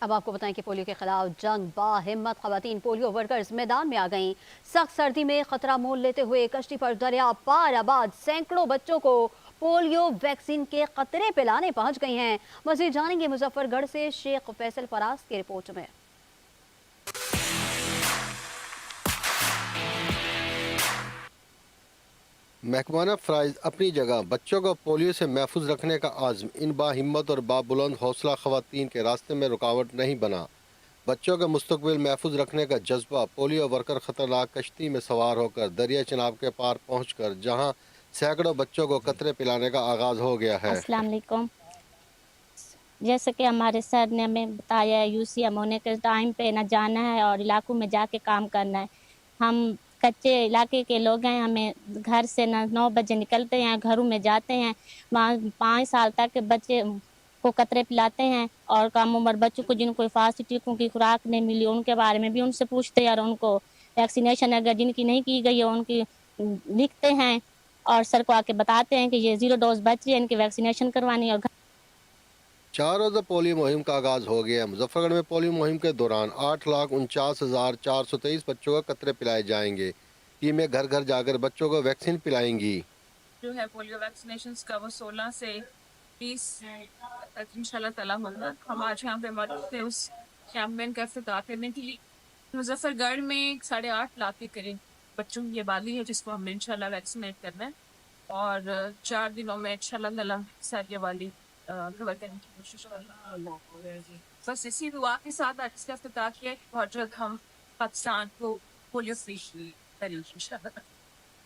اب آپ کو بتائیں کہ پولیو کے خلاف جنگ باہمت خواتین پولیو ورکرز میدان میں آ گئیں۔ سخت سردی میں خطرہ مول لیتے ہوئے کشتی پر دریا پار آباد سینکڑوں بچوں کو پولیو ویکسین کے قطرے پلانے پہنچ گئی ہیں۔ مزید جانیں گے مظفر گڑھ سے شیخ فیصل فراز کی رپورٹ میں۔ محکمہ فرائض اپنی جگہ، بچوں کو پولیو سے محفوظ رکھنے کا عزم ان باہمت اور بابلند حوصلہ خواتین کے راستے میں رکاوٹ نہیں بنا۔ بچوں کا مستقبل محفوظ رکھنے کا جذبہ پولیو ورکر خطرناک کشتی میں سوار ہو کر دریا چناب کے پار پہنچ کر جہاں سینکڑوں بچوں کو قطرے پلانے کا آغاز ہو گیا ہے۔ السلام علیکم۔ جیسے کہ ہمارے سر نے ہمیں بتایا ہے UCM ہونے کے ٹائم پہ نہ جانا ہے اور علاقوں میں جا کے کام کرنا ہے۔ ہم کچے علاقے کے لوگ ہیں، ہمیں گھر سے 9 بجے نکلتے ہیں، گھروں میں جاتے ہیں، وہاں 5 سال تک بچے کو قطرے پلاتے ہیں، اور کم عمر بچوں کو جن کو حفاظتی ٹیکوں کی خوراک نہیں ملی ان کے بارے میں بھی ان سے پوچھتے ہیں، اور ان کو ویکسینیشن اگر جن کی نہیں کی گئی ہے ان کی لکھتے ہیں اور سر کو آ کے بتاتے ہیں کہ یہ 0 ڈوز بچی ہے، ان کی ویکسینیشن کروانی ہے۔ اور 4 روزہ پولیو مہم کا آغاز ہو گیا ہے۔ مظفر گڑھ میں پولیو مہم کے دوران 8,49,423 بچوں کو قطرے پلائے جائیں گے۔ ٹیمیں گھر گھر جا کر بچوں کو ویکسین پلائیں گی۔ جو ہے پولیو ویکسینیشنز کا وہ 16 سے 20 تک انشاءاللہ تعالیٰ ہوگا۔ ہم آج یہاں پہ موجود تھے اس کیمپین کا افتتاح کرنے کے لیے۔ مظفر گڑھ میں 8.5 لاکھ کے قریب بچوں کی آبادی ہے جس کو ہم نے انشاءاللہ ویکسینیٹ کرنا ہے، اور 4 دنوں میں انشاءاللہ تعالیٰ ساری آبادی کور کرنے کی کوشش کر رہے ہیں۔ بس اسی دعا کے ساتھ آج اس کا افتتاح کیا کہ بہت جلد ہم پاکستان کو پولیو فری کریں گے انشاءاللہ۔